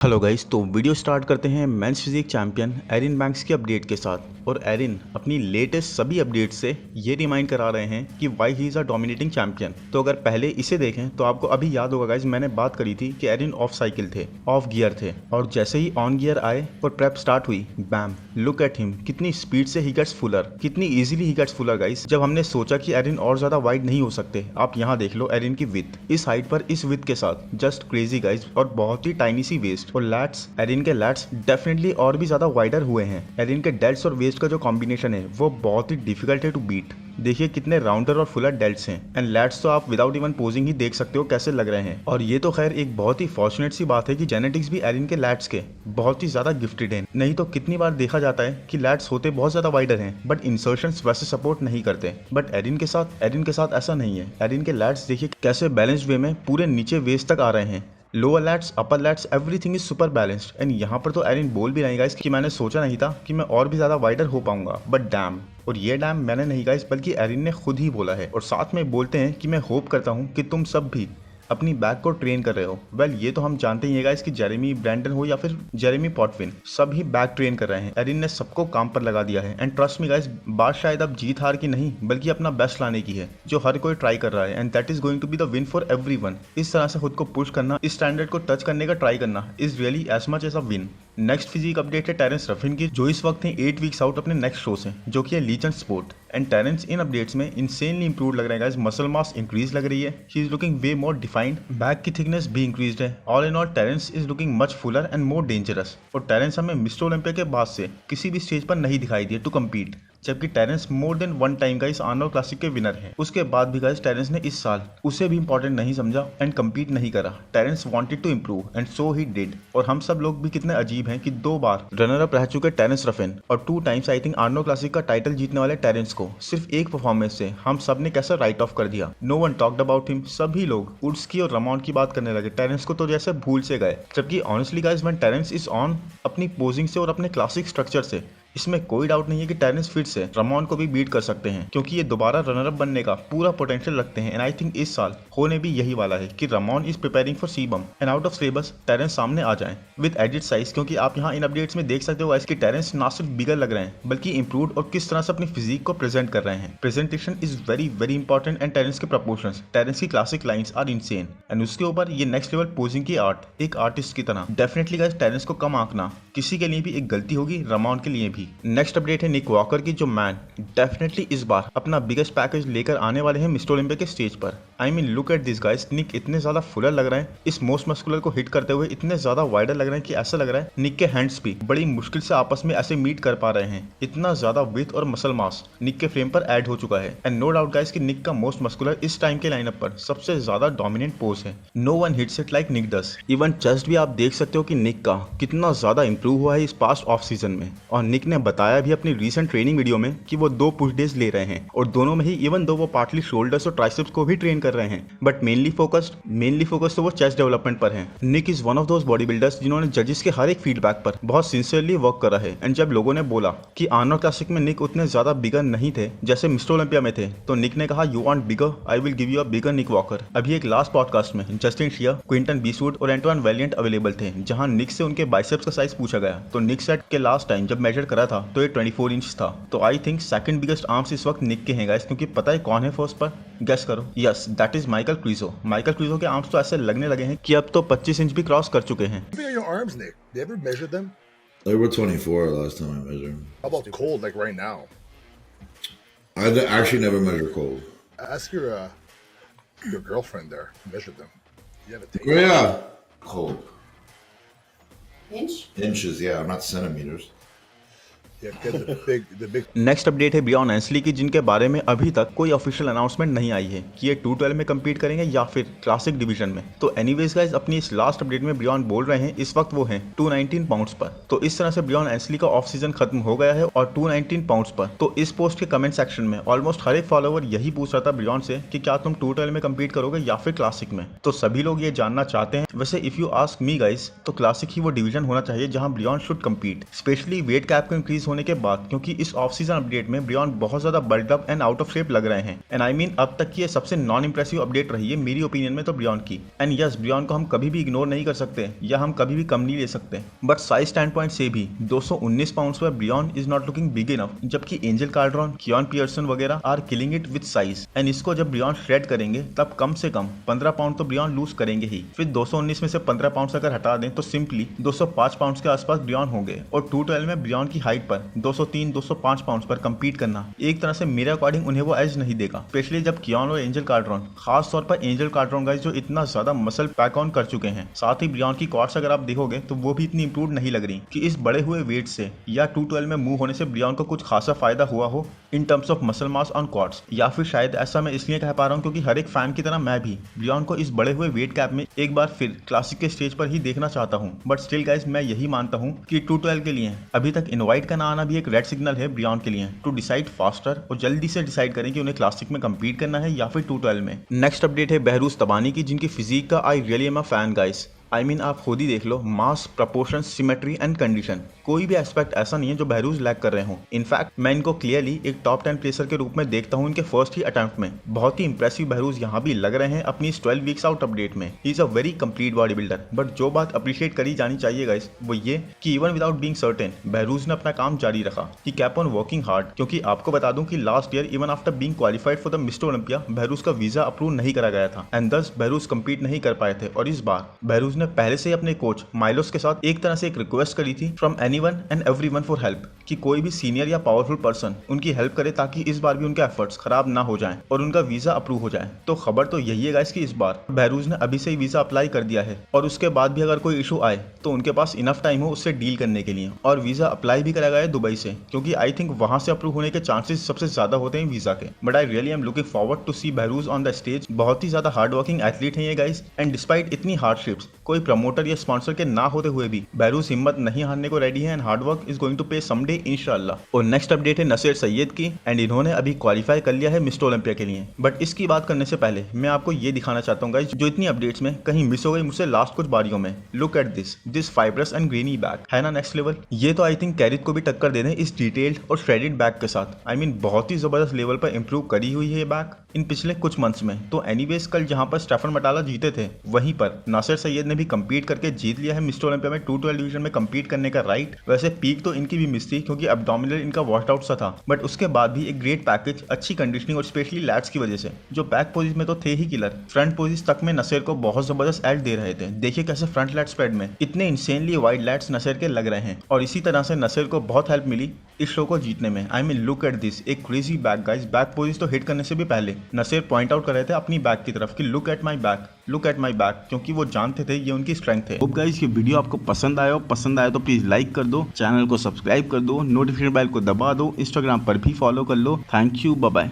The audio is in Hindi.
हेलो गाइस, तो वीडियो स्टार्ट करते हैं men's physique champion Erin Banks की अपडेट के साथ। और एरिन अपनी लेटेस्ट सभी अपडेट से ये रिमाइंड करा रहे हैं कि why he is a dominating champion. तो अगर पहले इसे देखें तो आपको अभी याद होगा गाइस, मैंने बात करी थी कि एरिन ऑफ साइकिल थे, ऑफ गियर थे, और जैसे ही ऑन गियर आए और प्रेप स्टार्ट हुई, बैम, लुक एट हिम, कितनी स्पीड से ही गेट्स फुलर, कितनी easily he gets fuller guys. जब हमने सोचा कि एरिन और ज्यादा वाइड नहीं हो सकते, आप यहाँ देख लो एरिन की विथ, इस हाइट पर इस विथ के साथ जस्ट क्रेजी गाइस। और बहुत ही टाइनी सी वेस्ट और लैट्स, एरिन के लैट्स डेफिनेटली और भी ज्यादा वाइडर हुए हैं। एरिन के डेल्ट्स और वेस्ट का जो कॉम्बिनेशन है वो बहुत ही डिफिकल्ट है टू बीट। देखिए कितने राउंडर और फुलर डेल्ट्स हैं, एंड लैट्स तो आप विदाउट इवन पोजिंग ही देख सकते हो कैसे लग रहे हैं। और ये तो खैर एक बहुत ही फॉर्चुनेट सी बात है कि जेनेटिक्स भी एरिन के लैट्स के बहुत ही ज्यादा गिफ्टेड हैं। नहीं तो कितनी बार देखा जाता है कि लैट्स होते बहुत ज्यादा वाइडर हैं बट इंसर्शंस वैसे सपोर्ट नहीं करते। बट एरिन के साथ ऐसा नहीं है। एरिन के लैट्स देखिए कैसे बैलेंस्ड वे में पूरे नीचे वेस्ट तक आ रहे हैं। Lower lats, upper lats, everything is super balanced. And यहाँ पर तो एरिन बोल भी नहीं गाइस कि मैंने सोचा नहीं था कि मैं और भी ज्यादा वाइडर हो पाऊंगा, बट डैम। और ये डैम मैंने नहीं गाइस बल्कि एरिन ने खुद ही बोला है। और साथ में बोलते हैं कि मैं होप करता हूँ कि तुम सब भी अपनी बैक को ट्रेन कर रहे हो। वेल ये तो हम जानते ही है गाइस कि जेरेमी ब्रैंडन हो या फिर जेरेमी पॉटविन, सब ही बैक ट्रेन कर रहे हैं। एरिन ने सबको काम पर लगा दिया है। एंड ट्रस्ट मी गाइस, बात शायद अब जीत हार की नहीं बल्कि अपना बेस्ट लाने की है, जो हर कोई ट्राई कर रहा है। And that is going to be the win for everyone. इस तरह से खुद को पुश करना, इस स्टैंडर्ड को टच करने का ट्राई करना is really as much as a win. Next physique update है टेरेंस रफिन की, जो इस वक्त है 8 वीक्स आउट अपने नेक्स्ट शो से, जो कि है लीजेंड स्पोर्ट। एंड टेरेंस इन अपडेट्स में इंसेनली इंप्रूव लग रहा है गाइस। मसल मास इंक्रीज लग रही है, he is looking way more defined, back की थिकनेस भी इंक्रीज्ड है। All in all Terrence is looking much fuller and more dangerous. और टेरेंस हमें मिस्टर ओलंपिया के बाद से किसी भी स्टेज पर नहीं दिखाई दिए टू कम्पीट, जबकि Terrence more than one time guys Arnold classic के विनर हैं। उसके बाद भी गाइस टेरेंस ने इस साल उसे भी इंपॉर्टेंट नहीं समझा एंड कम्पीट नहीं करा। Terrence wanted to improve and so he did. और हम सब लोग भी कितने अजीब हैं कि 2 बार रनर अप रह चुके टेरेंस रफिन और 2 times I think Arnold classic का टाइटल जीतने वाले टेरेंस को सिर्फ एक परफॉर्मेंस से हम सब ने कैसे राइट ऑफ कर दिया। No one talked about him. सभी लोग वुड्स की और रमॉन की बात करने लगे, टेरेंस को तो जैसे भूल से गए। जबकि honestly guys when Terrence is on, अपनी पोजिंग से और अपने क्लासिक स्ट्रक्चर से, इसमें कोई डाउट नहीं है कि टेरेंस फिर से रमॉन को भी बीट कर सकते हैं, क्योंकि ये दोबारा रनर अप बनने का पूरा पोटेंशियल रखते हैं। एंड आई थिंक इस साल होने भी यही वाला है कि Ramon is preparing for Cbum and out of syllabus Terrence सामने आ जाए विद एडिट साइज। क्योंकि आप यहाँ इन अपडेट्स में देख सकते हो कि टेरेंस ना सिर्फ बिगर लग रहे हैं बल्कि इंप्रूव्ड और किस तरह से अपनी फिजिक को प्रेजेंट कर रहे हैं। Presentation is very very important. And Terrence के प्रपोर्शंस, टेरेंस की classic lines are insane. And उसके ऊपर ये नेक्स्ट लेवल पोजिंग की आर्ट, एक आर्टिस्ट की तरह। डेफिनेटली गाइस टेरेंस को कम आंकना किसी के लिए भी एक गलती होगी, रमॉन के लिए भी। नेक्स्ट अपडेट है निक वॉकर की, जो मैन डेफिनेटली इस बार अपना बिगेस्ट पैकेज लेकर आने वाले हैं मिस्टर ओलंपिया के स्टेज पर। I mean look at this guys, Nick इतने ज्यादा फुलर लग रहे हैं, इस मोस्ट मस्कुलर को हिट करते हुए इतने ज्यादा वाइडर लग रहे हैं कि ऐसा लग रहा है निक के हैंड्स भी बड़ी मुश्किल से आपस में ऐसे मीट कर पा रहे हैं। इतना ज्यादा विथ और मसल मास निक के फ्रेम पर ऐड हो चुका है। एंड नो डाउट गाइस कि निक का मोस्ट मस्कुलर इस टाइम के लाइनअप पर सबसे ज्यादा डोमिनेंट पोज है। No one hits it like Nick does. Even chest भी आप देख सकते हो कि निक का कितना ज्यादा इंप्रूव हुआ है इस पास्ट ऑफ सीजन में। और निक ने बताया भी अपनी रीसेंट ट्रेनिंग वीडियो में कि वो 2 पुश डेज ले रहे हैं, और दोनों में ही इवन दो वो पार्टली शोल्डर्स और ट्राइसेप्स को भी ट्रेन कर रहे हैं, बट मेनली फोकस तो वो चेस्ट डेवलपमेंट पर है। Nick is one of those body builders जिन्होंने जजेस के हर एक फीडबैक पर बहुत सिंसियरली वर्क करा है। एंड जब लोगों ने बोला कि आर्नोल्ड क्लासिक में निक उतने ज्यादा बिगर नहीं थे जैसे मिस्टर ओलंपिया में थे, तो निक ने कहा you want bigger, I will give you a bigger Nick Walker. अभी एक लास्ट पॉडकास्ट में जस्टिन शियर, क्विंटन बीसवुड और एंटोइन वेलियंट अवेलेबल थे, जहां निक से उनके बाइसेप्स का साइज पूछा गया, तो निक सेट के लास्ट टाइम जब मेजर करा था तो ये 24 इंच था। तो I think second biggest arms इस वक्त निक के हैं गाइस। क्योंकि पता है कौन है फर्स्ट पर, गेस करो। यस, दैट इज माइकल क्रूजो। माइकल क्रूजो के आर्म्स तो ऐसे लगने लगे हैं कि अब तो 25 इंच भी क्रॉस कर चुके हैं। How big are your arms, Nick? You ever measured them? They were 24 last time I measured. How about cold, like right now? I actually never measure cold. Ask your girlfriend there. Measure them. You have a tape. Oh, yeah. Cold. Inch? Inches, yeah, not centimeters. Yeah, get the big. Next update है ब्रियॉन एंसली की, जिनके बारे में अभी तक कोई ऑफिशियल अनाउंसमेंट नहीं आई है कि ये 212 में कम्पीट करेंगे या फिर क्लासिक डिवीजन में। तो एनीवेज गाइस, अपनी इस लास्ट अपडेट में ब्रियॉन बोल रहे हैं इस वक्त वो हैं 219 पाउंड्स पर। तो इस तरह से ब्रियॉन एंसली का ऑफ सीजन खत्म हो गया है और 219 पाउंड्स पर। तो इस पोस्ट के कमेंट सेक्शन में ऑलमोस्ट हर एक फॉलोवर यही पूछ रहा था ब्रियॉन से कि क्या तुम 212 में कम्पीट करोगे या फिर क्लासिक में। तो सभी लोग ये जानना चाहते हैं। वैसे if you ask me guys, तो क्लासिक ही वो डिवीजन होना चाहिए जहां Breon should compete. Specially weight cap को इंक्रीज होने के बाद, क्योंकि इस ऑफ सीजन अपडेट में ब्रियॉन बहुत ज्यादा bulked up and out of shape लग रहे हैं। एंड आई मीन अब तक की ये सबसे नॉन इंप्रेसिव अपडेट रही है मेरी ओपिनियन में तो ब्रियॉन की। एंड यस, ब्रियॉन को हम कभी भी इग्नोर नहीं कर सकते या हम कभी भी कम नहीं ले सकते, बट साइज स्टैंड पॉइंट से भी 219 पाउंड्स पर Breon is not looking big enough, जबकि एंजल कार्ड्रॉन, कियोन पियर्सन वगैरह are killing it with size. And इसको जब ब्रियॉन श्रेड करेंगे तब कम से कम 15 पाउंड तो ब्रियॉन लूज करेंगे ही। फिर 219 में से 15 पाउंड अगर हटा दें तो सिंपली 205 पाउंड के आसपास ब्रियॉन होंगे। और 212 में ब्रियॉन की हाइट पर 203-205 पाउंड पर कम्पीट करना एक तरह से मेरे अकॉर्डिंग उन्हें वो एज नहीं देगा, स्पेशली जब कियोन और एंजल कार्ड्रॉन, खास तौर पर एंजल कार्ड्रॉन गाइस जो इतना ज्यादा मसल पैक ऑन कर चुके हैं। साथ ही ब्रियॉन की क्वाड्स अगर आप देखोगे तो वो भी इतनी इंप्रूव नहीं लग रही कि इस बड़े हुए वेट से या 212 में मूव होने से ब्रियॉन को कुछ खासा फायदा हुआ हो in terms of muscle mass on quads. या फिर शायद ऐसा मैं इसलिए कह पा रहा हूँ क्योंकि हर एक फैन की तरह मैं भी ब्रियॉन को इस बड़े हुए वेट कैप में एक बार फिर क्लासिक के स्टेज पर ही देखना चाहता हूँ। बट स्टिल गाइस मैं यही मानता हूँ कि 212 के लिए अभी तक इनवाइट का ना आना भी एक रेड सिग्नल है ब्रियॉन के लिए टू डिसाइड फास्टर और जल्दी से डिसाइड करें कि उन्हें क्लासिक में कम्पीट करना है या फिर 212 में। नेक्स्ट अपडेट है बहरूज तबानी की, जिनकी फिजिक का आई really am a fan guys. I mean आप खुद ही देख लो, मास, प्रपोर्शन, सिमेट्री एंड कंडीशन, कोई भी एस्पेक्ट ऐसा नहीं है जो बहरूज लैक कर रहे हो। इनफैक्ट मैं इनको क्लियरली एक टॉप 10 प्लेसर के रूप में देखता हूँ इनके फर्स्ट ही अटेम्प्ट में। बहुत ही इंप्रेसिव बहरूज यहाँ भी लग रहे हैं अपनी इस 12 वीक्स आउट अपडेट में। He is a very complete body builder. But जो बात अप्रिशिएट करी जानी चाहिए गाइस वो ये कि even without being certain Behrouz ने अपना काम जारी रखा। He kept on working hard, क्योंकि आपको बता दूं कि last year even after being qualified for the mister Olympia Behrouz का वीजा अप्रूव नहीं करा गया था एंड दस बहरूज कम्पीट नहीं कर पाए थे। और इस बार बहरूज ने पहले से ही अपने कोच माइलोस के साथ एक तरह से एक रिक्वेस्ट करी थी from anyone and everyone for help, कि कोई भी सीनियर या पावरफुल पर्सन उनकी हेल्प करे ताकि इस बार भी उनके एफर्ट्स खराब ना हो जाएं और उनका वीजा अप्रूव हो जाए। तो खबर तो यही है गाइस कि इस बार बहरूज ने अभी से ही वीजा अप्लाई कर दिया है और उसके बाद भी अगर कोई इशू आए तो उनके पास इनफ टाइम हो उससे डील करने के लिए। और वीजा अप्लाई भी करा गया है दुबई से, क्योंकि आई थिंक वहां से अप्रूव होने के चांसेस सबसे ज्यादा होते हैं वीजा के। But I really am looking forward to see Behrouz on the stage. बहुत ही ज्यादा हार्ड वर्किंग एथलीट है ये गाइस एंड डिस्पाइट इतनी हार्डशिप्स कोई प्रमोटर या स्पॉन्सर के ना होते हुए भी बहरूज हिम्मत नहीं हारने को रेडी है and hard work is going to pay someday इंशाल्लाह। और नेक्स्ट अपडेट है नसीर सैयद की एंड इन्होंने अभी क्वालिफाई कर लिया है मिस्टर ओलंपिया के लिए। बट इसकी बात करने से पहले मैं आपको ये दिखाना चाहता हूँ गाइस जो इतनी अपडेट्स में कहीं मिस हो गई मुझसे लास्ट कुछ बारियों में। Look at this fibrous and grainy back है ना नेक्स्ट लेवल। ये तो आई थिंक कैरिथ को भी टक्कर दे दें इस डिटेल्ड और श्रेडेड बैक के साथ। आई मीन बहुत ही जबरदस्त लेवल पर इंप्रूव करी हुई है ये बैक इन पिछले कुछ मंथ्स में। तो एनीवेज कल जहां पर स्टेफन मटाला जीते थे वहीं पर नासिर सैयद ने भी कम्पीट करके जीत लिया है मिस्टर ओलंपिया में 212 डिवीजन में कम्पीट करने का राइट। वैसे पीक तो इनकी भी मिस थी क्योंकि एब्डोमिनल इनका वॉश आउट सा था, बट उसके बाद भी एक ग्रेट पैकेज, अच्छी कंडीशनिंग और स्पेशली लैट्स की वजह से जो बैक पोजीशन में तो थे ही किलर, फ्रंट पोजीशन तक में नसीर को बहुत जबरदस्त एड दे रहे थे। देखिए कैसे फ्रंट लैट स्प्रेड में इतने इंसेनली वाइड लैट्स नसीर के लग रहे हैं और इसी तरह से नसीर को बहुत हेल्प मिली इस शो को जीतने में। I mean look at this, एक crazy back guys. Back position तो हिट करने से भी पहले नसीर पॉइंट आउट कर रहे थे अपनी बैक की तरफ कि look at my back, look at my back, क्योंकि वो जानते थे ये उनकी स्ट्रेंथ है। होप गाइस ये वीडियो आपको पसंद आया तो प्लीज लाइक कर दो, चैनल को सब्सक्राइब कर दो, नोटिफिकेशन बेल को दबा दो, इंस्टाग्राम पर भी फॉलो कर लो। Thank you, bye bye.